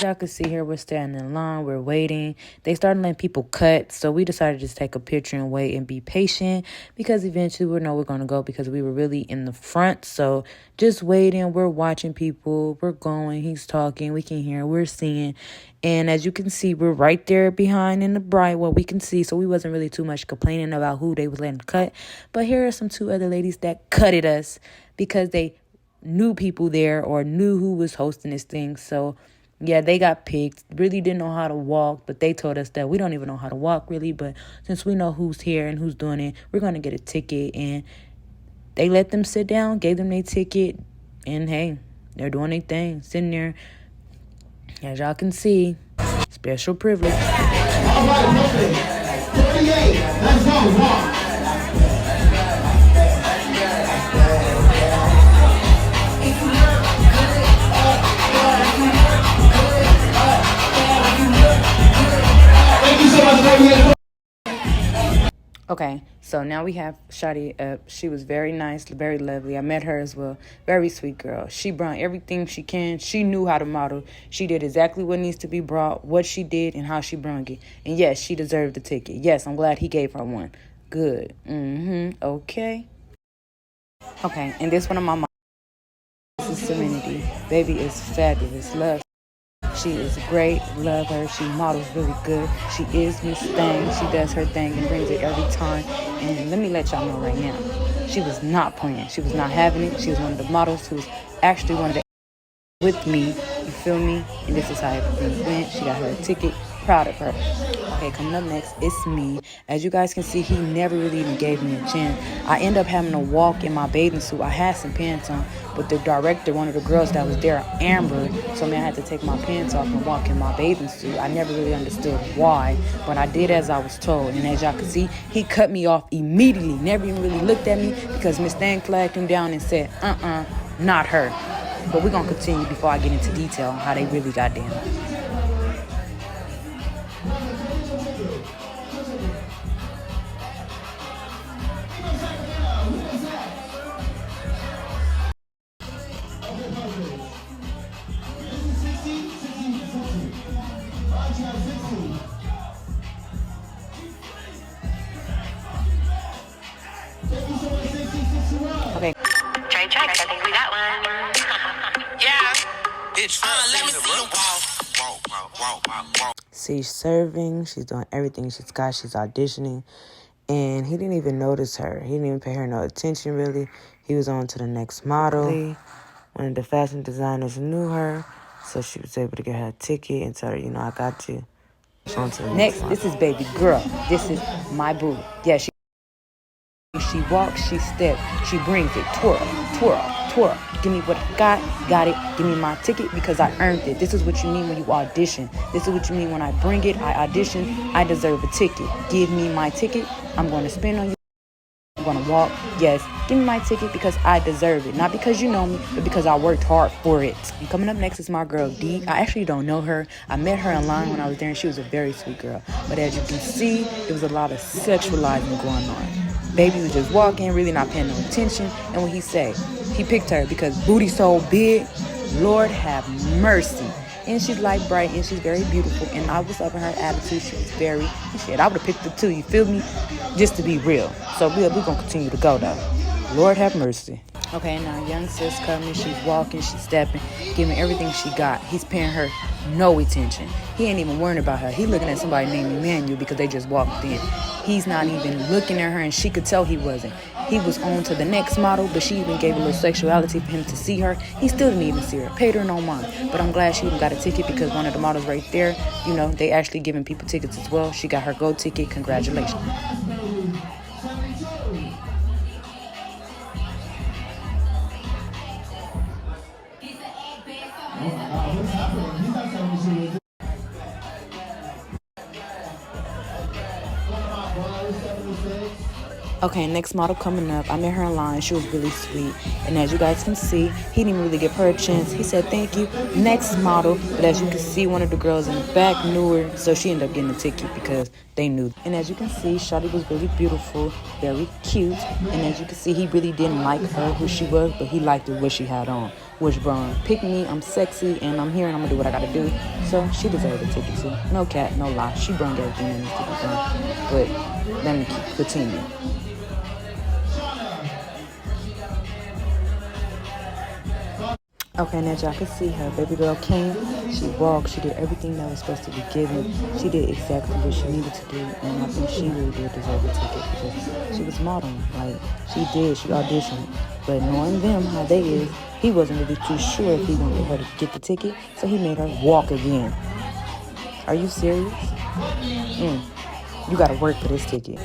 Y'all can see here, we're standing in line, we're waiting. They started letting people cut, so we decided to just take a picture and wait and be patient because eventually we'll know we're going to go because we were really in the front. So just waiting, we're watching people, we're going, he's talking, we can hear, we're seeing. And as you can see, we're right there behind in the bright, what we can see. So we wasn't really too much complaining about who they was letting cut. But here are some two other ladies that cutted us because they knew people there or knew who was hosting this thing. So yeah, they got picked. Really didn't know how to walk, but they told us that we don't even know how to walk really. But since we know who's here and who's doing it, we're going to get a ticket. And they let them sit down, gave them their ticket. And hey, they're doing their thing, sitting there. As y'all can see, special privilege. All right, 38. Let's go. Walk. Okay, so now we have Shadi up. She was very nice, very lovely. I met her as well. Very sweet girl. She brought everything she can. She knew how to model. She did exactly what needs to be brought, what she did, and how she brought it. And yes, she deserved the ticket. Yes, I'm glad he gave her one. Good. Okay. Okay, and this one of my mom. This is Serenity. Baby is fabulous. Love. She is great. Love her. She models really good. She is Miss Thing. She does her thing and brings it every time. And let me let y'all know right now, she was not playing. She was not having it. She was one of the models who was actually one of the with me. You feel me? And this is how everything went. She got her a ticket. Proud of her. Okay, coming up next, it's me. As you guys can see, he never really even gave me a chance. I end up having to walk in my bathing suit. I had some pants on, but the director, one of the girls that was there, Amber, told me I had to take my pants off and walk in my bathing suit. I never really understood why, but I did as I was told. And as y'all can see, he cut me off immediately. Never even really looked at me because Miss Thang flagged him down and said, not her. But we're going to continue before I get into detail on how they really got down. Okay. Trey Tracks, I think we got one. Yeah. Bitch, let me see you walk. She's serving. She's doing everything she's got. She's auditioning. And he didn't even notice her. He didn't even pay her no attention, really. He was on to the next model. One of the fashion designers knew her, so she was able to get her a ticket and tell her, I got you. On to the next, this is baby girl. This is my boo. Yeah, she walks, she steps, she brings it. Twirl, twirl, twirl. Give me what I got it. Give me my ticket because I earned it. This is what you mean when you audition. This is what you mean when I bring it, I audition, I deserve a ticket. Give me my ticket. I'm going to spin on you. I'm going to walk. Yes, give me my ticket because I deserve it. Not because you know me, but because I worked hard for it. And coming up next is my girl, D. I actually don't know her. I met her in line when I was there, and she was a very sweet girl. But as you can see, there was a lot of sexualizing going on. Baby was just walking, really not paying no attention. And what he said, he picked her because booty so big, Lord have mercy. And she's light bright and she's very beautiful. And I was loving her attitude. She was very, shit, I would have picked her too, you feel me? Just to be real. So we're going to continue to go though. Lord have mercy. Okay, now young sis coming, she's walking, she's stepping, giving everything she got. He's paying her no attention. He ain't even worrying about her. He looking at somebody named Emmanuel because they just walked in. He's not even looking at her, and she could tell he wasn't. He was on to the next model, but she even gave a little sexuality for him to see her. He still didn't even see her. Paid her no mind. But I'm glad she even got a ticket because one of the models right there, they actually giving people tickets as well. She got her gold ticket. Congratulations. Okay, next model coming up. I met her in line. She was really sweet. And as you guys can see, he didn't really give her a chance. He said, thank you. Next model. But as you can see, one of the girls in the back knew her. So she ended up getting a ticket because they knew. And as you can see, Shawty was really beautiful, very cute. And as you can see, he really didn't like her, who she was, but he liked her, what she had on. was brung. Pick me, I'm sexy, and I'm here, and I'm gonna do what I gotta do. So she deserved a ticket too. No cap, no lie. She brung everything that needs to be brung. But let me continue. Okay, now y'all can see her baby girl came. She walked. She did everything that was supposed to be given. She did exactly what she needed to do, and I think she really did deserve a ticket because she was modeling. Like she did, she auditioned. But knowing them how they is, he wasn't really too sure if he wanted her to get the ticket, so he made her walk again. Are you serious? You gotta work for this ticket.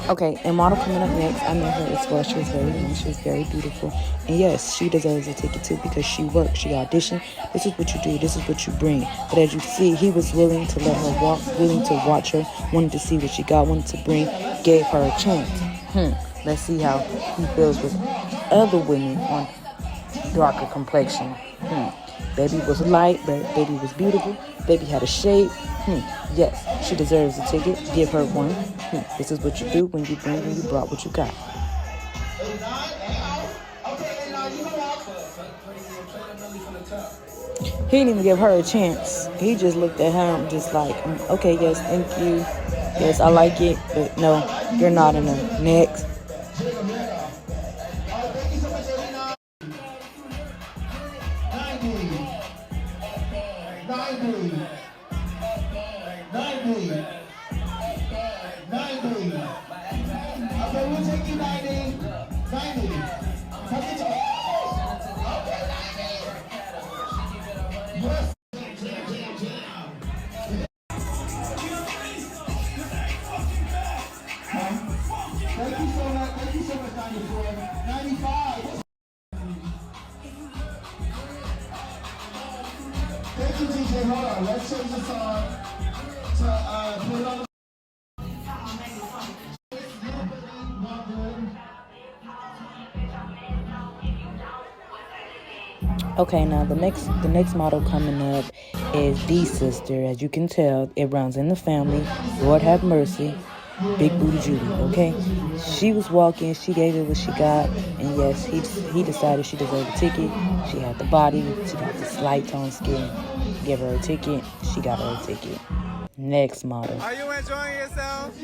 Okay, and model coming up next, I met her as well. She was very young, she was very beautiful. And yes, she deserves a ticket too because she worked, she auditioned. This is what you do, this is what you bring. But as you see, he was willing to let her walk, willing to watch her, wanted to see what she got, wanted to bring, gave her a chance. Let's see how he feels with other women on darker complexion. Baby was light, but baby was beautiful. Baby had a shape. Yes, she deserves a ticket. Give her one. This is what you do when you bring and you brought what you got. He didn't even give her a chance. He just looked at her just like, okay, yes, thank you. Yes, I like it, but no, you're not enough. Next. Thank you so much, 94. 95. Thank you, DJ. Hold on. Let's change the song to put it on. Okay, now the next model coming up is the sister. As you can tell, it runs in the family. Lord have mercy. Big Booty Judy, okay? She was walking, she gave it what she got, and yes, he decided she deserved a ticket. She had the body, she got the slight tone skin. Give her a ticket, she got her a ticket. Next model. Are you enjoying yourself?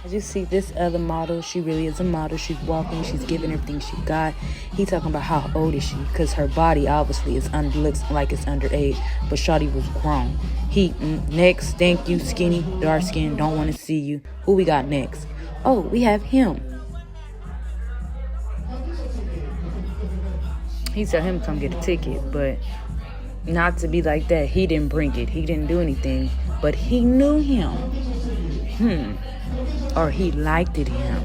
As you see, this other model, she really is a model. She's walking, she's giving everything she got. He talking about how old is she, because her body obviously looks like it's underage, but shawty was grown. He, next, thank you, skinny, dark skin, don't want to see you. Who we got next? Oh, we have him. He told him to come get a ticket, but not to be like that. He didn't bring it. He didn't do anything, but he knew him. Or he liked it him.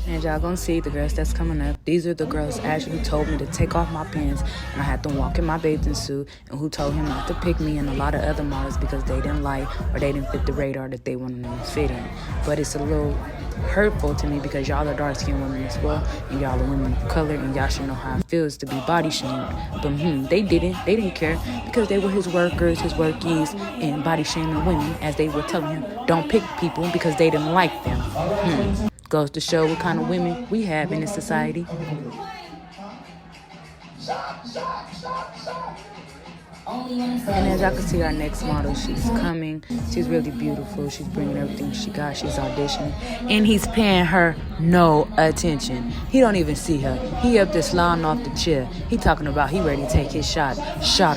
And y'all gonna see the girls that's coming up. These are the girls actually who told me to take off my pants and I had to walk in my bathing suit, and who told him not to pick me and a lot of other models because they didn't like or they didn't fit the radar that they wanted to fit in. But it's a little hurtful to me because y'all are dark-skinned women as well, and y'all are women of color, and y'all should know how it feels to be body shamed. But they didn't care because they were his workers, his workies, and body shaming women as they were telling him don't pick people because they didn't like them. Goes to show what kind of women we have in this society. And as y'all can see, our next model, she's coming. She's really beautiful. She's bringing everything she got. She's auditioning. And he's paying her no attention. He don't even see her. He up there sliding off the chair. He talking about he ready to take his shot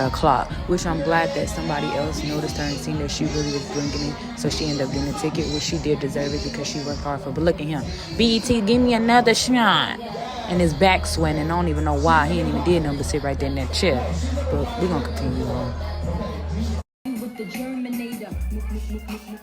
o'clock. Which I'm glad that somebody else noticed her and seen that she really was bringing it. So she ended up getting a ticket, which she did deserve it because she worked hard for. But look at him. BET, give me another shot. And his back sweating. I don't even know why. He ain't even did nothing but sit right there in that chair. But we're going to continue on.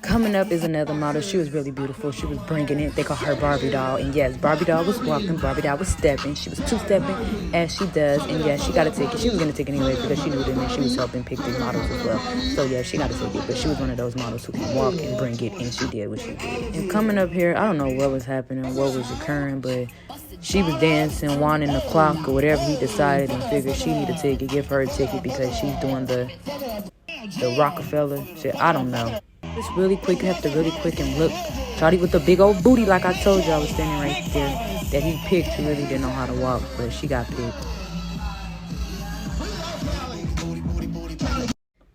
Coming up is another model. She was really beautiful. She was bringing it. They call her Barbie doll. And yes, Barbie doll was walking. Barbie doll was stepping. She was two-stepping as she does. And yes, she got a ticket. She was going to take it anyway because she knew them and she was helping pick these models as well. So yeah, she got a ticket. But she was one of those models who can walk and bring it. And she did what she did. And coming up here, I don't know what was happening, what was occurring, but she was dancing, winding the clock or whatever he decided, and figured she need a ticket. Give her a ticket because she's doing the Rockefeller shit. I don't know. It's really quick. You have to really quick and look. Shawty with the big old booty, like I told you, I was standing right there. That he picked, he really didn't know how to walk, but she got picked.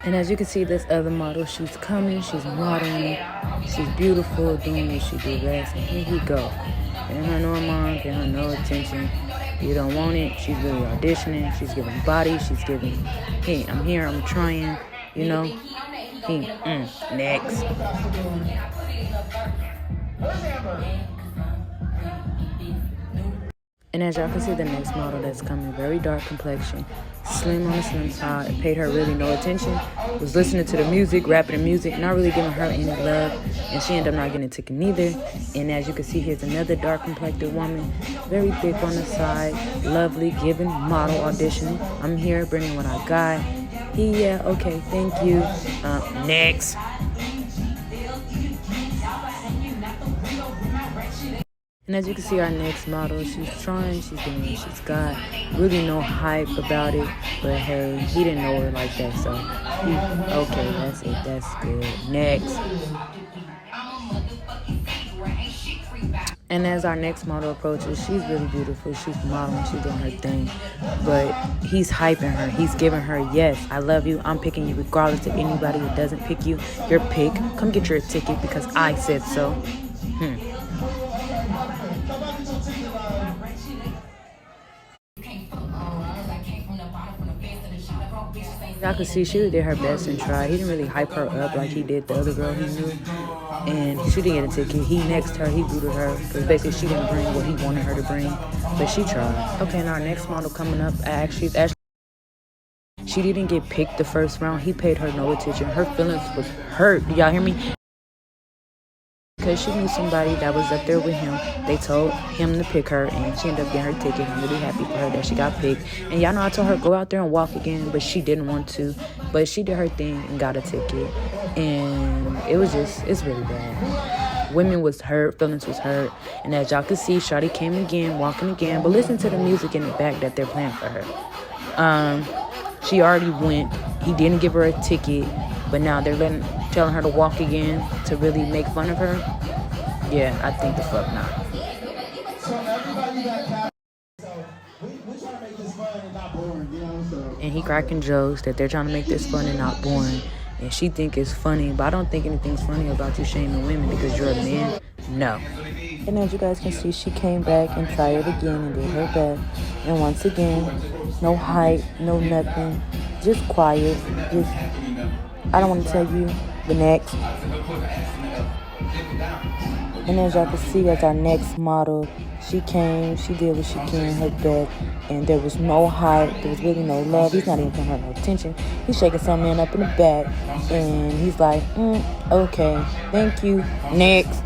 And as you can see, this other model, she's coming, she's modeling, she's beautiful, doing what she do best. And here we go. Getting her no mind, getting her no attention. You don't want it. She's really auditioning. She's giving body. She's giving, hey, I'm here, I'm trying, you know. Hey, next. And as y'all can see, the next model that's coming, very dark complexion, slim on the slim side, paid her really no attention, was listening to the music, rapping the music, not really giving her any love, and she ended up not getting a ticket neither. And as you can see, here's another dark complected woman, very thick on the side, lovely, giving model auditioning. I'm here, bringing what I got. Yeah, okay, thank you. Next. And as you can see, our next model, she's trying, she's doing what she's got. Really no hype about it, but hey, he didn't know her like that, so okay, that's it, that's good. Next. And as our next model approaches, she's really beautiful. She's modeling, she's doing her thing. But he's hyping her. He's giving her, yes, I love you. I'm picking you regardless of anybody who doesn't pick you. Your pick. Come get your ticket because I said so. Y'all could see she did her best and tried. He didn't really hype her up like he did the other girl he knew. And she didn't get a ticket. He next her, he booted her. Because basically she didn't bring what he wanted her to bring. But she tried. Okay, now our next model coming up, actually, she didn't get picked the first round. He paid her no attention. Her feelings was hurt. Do y'all hear me? Because she knew somebody that was up there with him. They told him to pick her, and she ended up getting her ticket. I'm really happy for her that she got picked. And y'all know I told her, go out there and walk again, but she didn't want to. But she did her thing and got a ticket. And it's really bad. Women was hurt, feelings was hurt. And as y'all can see, Shawty came again, walking again. But listen to the music in the back that they're playing for her. She already went. He didn't give her a ticket. But now they're telling her to walk again to really make fun of her. Yeah, I think the fuck not. So everybody got so we try to make this fun and not boring, you know. So. And he cracking jokes that they're trying to make this fun and not boring. And she think it's funny, but I don't think anything's funny about you shaming women because you're a man. No. And as you guys can see, she came back and tried it again and did her best. And once again, no hype, no nothing, just quiet, just. I don't want to tell you, the next. And as y'all can see, as our next model, she came, she did what she can, her best, and there was no hype, there was really no love. He's not even paying her no attention. He's shaking some man up in the back, and he's like, okay, thank you, next.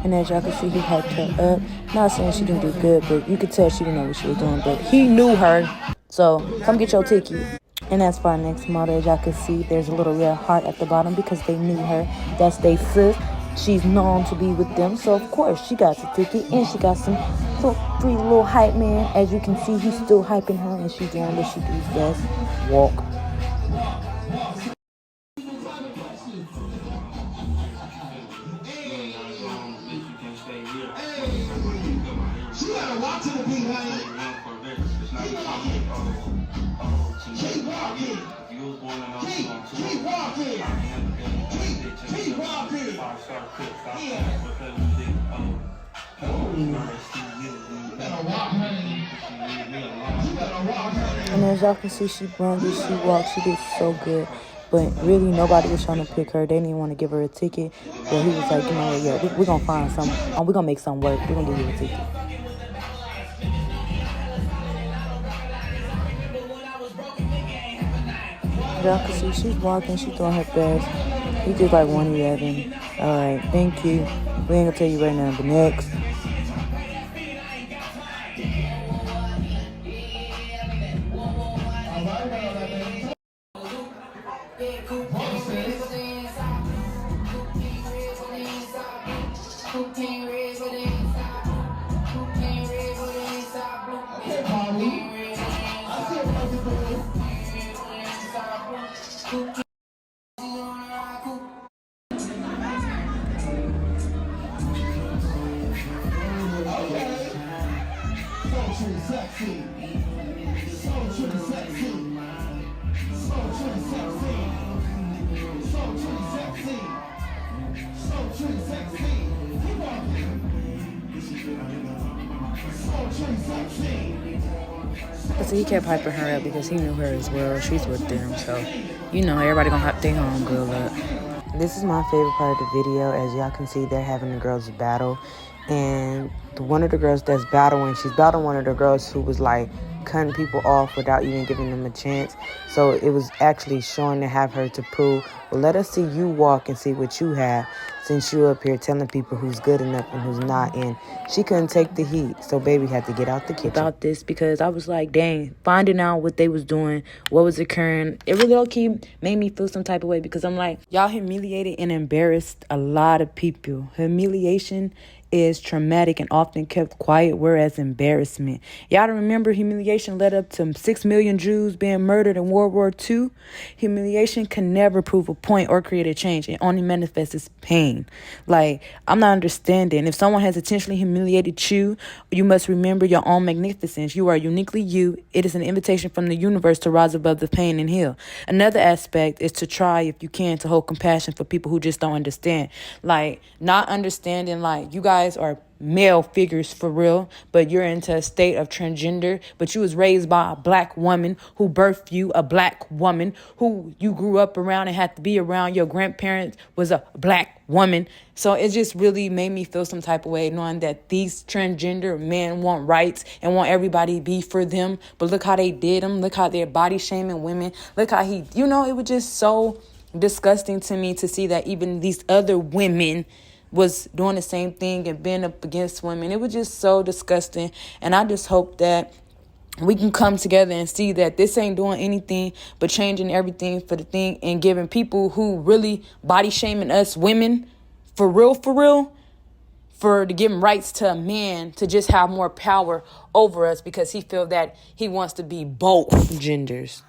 And as y'all can see, he hyped her up. Not saying she didn't do good, but you could tell she didn't know what she was doing. But he knew her. So come get your ticket. And as for our next model, as y'all can see, there's a little red heart at the bottom because they knew her. That's their sis. She's known to be with them. So of course she got a ticket and she got some free little hype man. As you can see, he's still hyping her and she's doing what she does best. Walk. Keep walking. Keep walking. Keep walking. And as y'all can see, she branded, she walked, she did so good. But really, nobody was trying to pick her. They didn't even want to give her a ticket. But he was like, you know what, yeah, we're going to find something. We're going to make something work. We're going to give you a ticket. Y'all can see she's walking, she's doing her best. He just like 111. Alright, thank you. We ain't gonna tell you right now, but next. Sultry sexy. Sultry sexy. Sultry sexy. Sultry sexy. Sultry sexy. Keep walking. Sultry sexy. So he kept hyping her up because he knew her as well. She's with them, so you know everybody gonna hype their homegirl up. This is my favorite part of the video. As y'all can see, they're having the girls battle. And one of the girls that's battling, she's battling one of the girls who was like cutting people off without even giving them a chance. So it was actually showing to have her to prove, well, let us see you walk and see what you have, since you up here telling people who's good enough and who's not. And she couldn't take the heat, so baby had to get out the kitchen. About this, because I was like, dang, finding out what they was doing, what was occurring, it really low-key made me feel some type of way, because I'm like, y'all humiliated and embarrassed a lot of people. Humiliation is traumatic and often kept quiet, whereas embarrassment. Y'all remember humiliation led up to 6 million Jews being murdered in World War II? Humiliation can never prove a point or create a change. It only manifests as pain. Like, I'm not understanding. If someone has intentionally humiliated you, you must remember your own magnificence. You are uniquely you. It is an invitation from the universe to rise above the pain and heal. Another aspect is to try, if you can, to hold compassion for people who just don't understand. Like, not understanding, like, you guys are male figures for real, but you're into a state of transgender, but you was raised by a black woman who birthed you, a black woman who you grew up around and had to be around. Your grandparents was a black woman. So it just really made me feel some type of way, knowing that these transgender men want rights and want everybody to be for them. But look how they did them. Look how they're body shaming women. Look how it was just so disgusting to me to see that even these other women was doing the same thing and being up against women. It was just so disgusting. And I just hope that we can come together and see that this ain't doing anything but changing everything for the thing, and giving people who really body shaming us women for real, to give him rights to a man to just have more power over us, because he feel that he wants to be both genders.